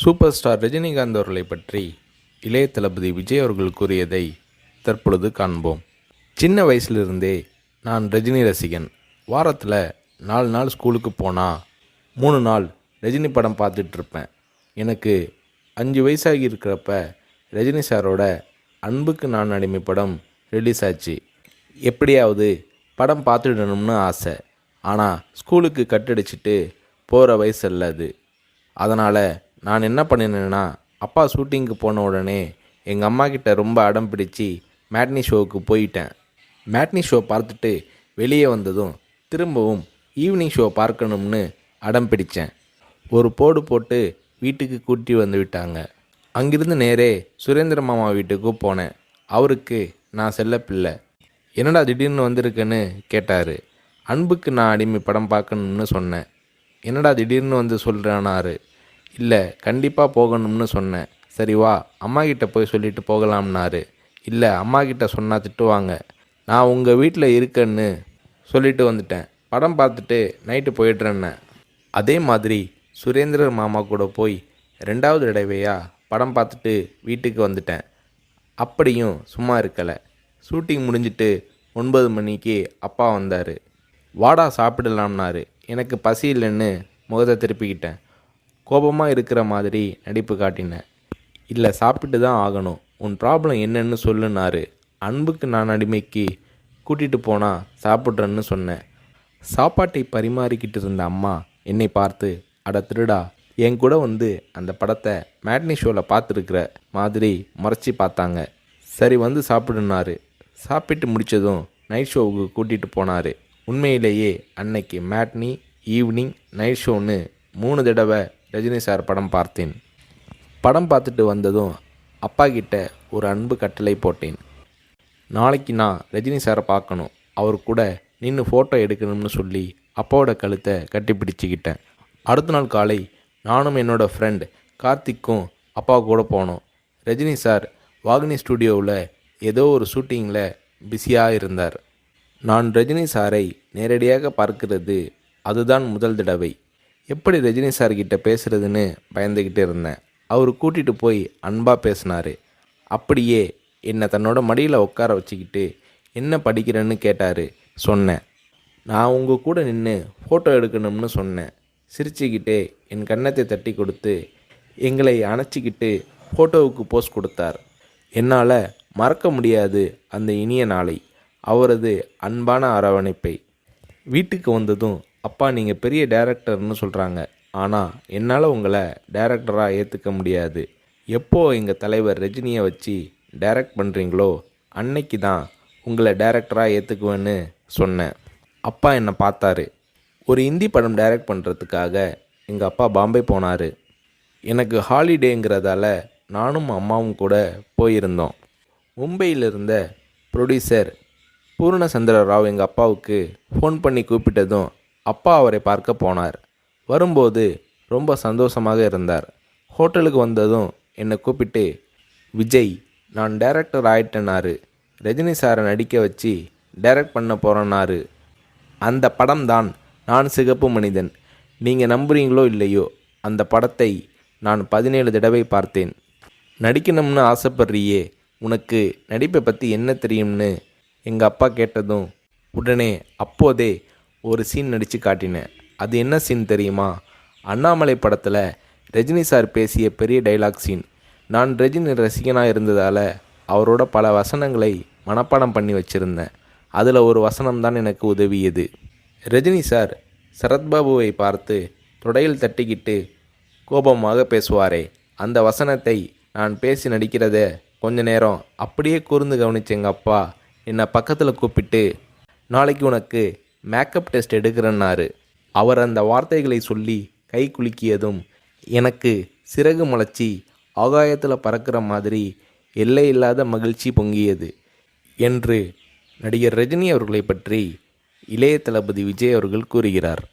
Super star Rajinikanth அவர்களை பற்றி இளைய தளபதி விஜய் அவர்கள் கூறியதை தற்பொழுது காண்போம். சின்ன வயசுலிருந்தே நான் ரஜினி ரசிகன். வாரத்தில் 4 நாள் ஸ்கூலுக்கு போனால் 3 நாள் ரஜினி படம் பார்த்துட்ருப்பேன். எனக்கு 5 வயசாகி இருக்கிறப்ப ரஜினி சாரோட அன்புக்கு நான் அடிமை படம் ரிலீஸ் ஆச்சு. எப்படியாவது படம் பார்த்துடணும்னு ஆசை. ஆனால் ஸ்கூலுக்கு கட்டடிச்சிட்டு போகிற வயசு அல்ல அது. அதனால் நான் என்ன பண்ணினேன்னா, அப்பா ஷூட்டிங்க்கு போன உடனே எங்கள் அம்மா கிட்ட ரொம்ப அடம் பிடிச்சி மேட்னி ஷோவுக்கு போயிட்டேன். மேட்னி ஷோ பார்த்துட்டு வெளியே வந்ததும் திரும்பவும் ஈவினிங் ஷோ பார்க்கணும்னு அடம் பிடித்தேன். ஒரு போடு போட்டு வீட்டுக்கு கூட்டி வந்து விட்டாங்க. அங்கிருந்து நேரே சுரேந்திர மாமா வீட்டுக்கு போனேன். அவருக்கு நான் செல்லப்பிள்ளை. என்னடா திடீர்னு வந்திருக்கேன்னு கேட்டார். அன்புக்கு நான் அடிமை படம் பார்க்கணும்னு சொன்னேன். என்னடா திடீர்னு வந்து சொல்கிறானாரு. இல்லை, கண்டிப்பாக போகணும்னு சொன்னேன். சரி வா, அம்மா கிட்ட போய் சொல்லிட்டு போகலாம்னாரு. இல்லை, அம்மா கிட்ட சொன்னால் திட்டுவாங்க. நான் உங்கள் வீட்டில் இருக்கேன்னு சொல்லிட்டு வந்துட்டேன். படம் பார்த்துட்டு நைட்டு போயிடுறேன்னே. அதே மாதிரி சுரேந்திரர் மாமா கூட போய் 2வது தடவையாக படம் பார்த்துட்டு வீட்டுக்கு வந்துட்டேன். அப்படியும் சும்மா இருக்கலை. ஷூட்டிங் முடிஞ்சிட்டு 9 மணிக்கு அப்பா வந்தார். வாடா சாப்பிடலாம்னாரு. எனக்கு பசி இல்லைன்னு முகத்தை திருப்பிக்கிட்டேன். கோபமாக இருக்கிற மாதிரி நடிப்பு காட்டினேன். இல்லை, சாப்பிட்டு தான் ஆகணும். உன் ப்ராப்ளம் என்னன்னு சொல்லுனாரு. அன்புக்கு நான் அடிமைக்கு கூட்டிகிட்டு போனால் சாப்பிட்றேன்னு சொன்னேன். சாப்பாட்டை பரிமாறிக்கிட்டு இருந்த அம்மா என்னை பார்த்து, அட திருடா, என் கூட வந்து அந்த படத்தை மேட்னி ஷோவில் பார்த்துருக்குற மாதிரி முறைச்சி பார்த்தாங்க. சரி வந்து சாப்பிடுனாரு. சாப்பிட்டு முடித்ததும் நைட் ஷோவுக்கு கூட்டிகிட்டு போனார். உண்மையிலேயே அன்னைக்கு மேட்னி, ஈவினிங், நைட் ஷோன்னு 3 தடவை ரஜினி சார் படம் பார்த்தேன். படம் பார்த்துட்டு வந்ததும் அப்பா கிட்ட ஒரு அன்பு கட்டளை போட்டேன். நாளைக்கு நான் ரஜினி சாரை பார்க்கணும், அவர் கூட நின்று ஃபோட்டோ எடுக்கணும்னு சொல்லி அப்பாவோட கழுத்தை கட்டி பிடிச்சிக்கிட்டேன். அடுத்த நாள் காலை நானும் என்னோடய ஃப்ரெண்ட் கார்த்திக்கும் அப்பா கூட போனோம். ரஜினி சார் வாகினி ஸ்டுடியோவில் ஏதோ ஒரு ஷூட்டிங்கில் பிஸியாக இருந்தார். நான் ரஜினி சாரை நேரடியாக பார்க்கிறது அதுதான் முதல் தடவை. எப்படி ரஜினி சார்கிட்ட பேசுகிறதுன்னு பயந்துக்கிட்டு இருந்தேன். அவர் கூட்டிகிட்டு போய் அன்பாக பேசினார். அப்படியே என்னை தன்னோட மடியில் உட்கார வச்சுக்கிட்டு என்ன படிக்கிறேன்னு கேட்டார். சொன்னேன், நான் உங்கள் கூட நின்று ஃபோட்டோ எடுக்கணும்னு சொன்னேன். சிரிச்சுக்கிட்டே என் கன்னத்தை தட்டி கொடுத்து எங்களை அணைச்சிக்கிட்டு ஃபோட்டோவுக்கு போஸ் கொடுத்தார். என்னால் மறக்க முடியாது அந்த இனிய நாளை, அவரது அன்பான அரவணைப்பை. வீட்டுக்கு வந்ததும், அப்பா நீங்கள் பெரிய டைரக்டர்னு சொல்கிறாங்க, ஆனால் என்னால் உங்களை டைரக்டராக ஏற்றுக்க முடியாது. எப்போ எங்கள் தலைவர் ரஜினியை வச்சு டைரக்ட் பண்ணுறீங்களோ அன்னைக்கு தான் உங்களை டைரக்டராக ஏற்றுக்குவேன்னு சொன்னேன். அப்பா என்னை பார்த்தாரு. ஒரு ஹிந்தி படம் டைரக்ட் பண்ணுறதுக்காக எங்கள் அப்பா பாம்பே போனார். எனக்கு ஹாலிடேங்கிறதால நானும் அம்மாவும் கூட போயிருந்தோம். மும்பையில் இருந்த ப்ரொடியூசர் பூர்ணச்சந்திர ராவ் எங்கள் அப்பாவுக்கு ஃபோன் பண்ணி கூப்பிட்டதும் அப்பா அவரை பார்க்க போனார். வரும்போது ரொம்ப சந்தோஷமாக இருந்தார். ஹோட்டலுக்கு வந்ததும் என்னை கூப்பிட்டு, விஜய், நான் டைரக்டர் ஆயிட்டேனாரு. ரஜினி சாரை நடிக்க வச்சு டைரக்ட் பண்ண போகிறேன்னாரு. அந்த படம் தான் நான் சிகப்பு மனிதன். நீங்கள் நம்புறீங்களோ இல்லையோ, அந்த படத்தை நான் 17 தடவை பார்த்தேன். நடிக்கணும்னு ஆசைப்படுறியே, உனக்கு நடிப்பை பற்றி என்ன தெரியும்னு எங்கள் அப்பா கேட்டதும் உடனே அப்போதே ஒரு சீன் நடித்து காட்டினேன். அது என்ன சீன் தெரியுமா? அண்ணாமலை படத்தில் ரஜினி சார் பேசிய பெரிய டைலாக் சீன். நான் ரஜினி ரசிகனாக இருந்ததால் அவரோட பல வசனங்களை மனப்பாடம் பண்ணி வச்சுருந்தேன். அதில் ஒரு வசனம்தான் எனக்கு உதவியது. ரஜினி சார் சரத்பாபுவை பார்த்து தொடையில் தட்டிக்கிட்டு கோபமாக பேசுவாரே, அந்த வசனத்தை நான் பேசி நடிக்கிறத கொஞ்ச நேரம் அப்படியே கூர்ந்து கவனிச்ச எங்கள் அப்பா என்னை பக்கத்தில் கூப்பிட்டு, நாளைக்கு உனக்கு மேக்கப் டெஸ்ட் எடுக்கிறேன்னாரு. அவர் அந்த வார்த்தைகளை சொல்லி கை குலுக்கியதும் எனக்கு சிறகு முளைச்சி ஆகாயத்தில் பறக்கிற மாதிரி எல்லையில்லாத மகிழ்ச்சி பொங்கியது என்று நடிகர் ரஜினி அவர்களை பற்றி இளைய தளபதி விஜய் அவர்கள் கூறுகிறார்.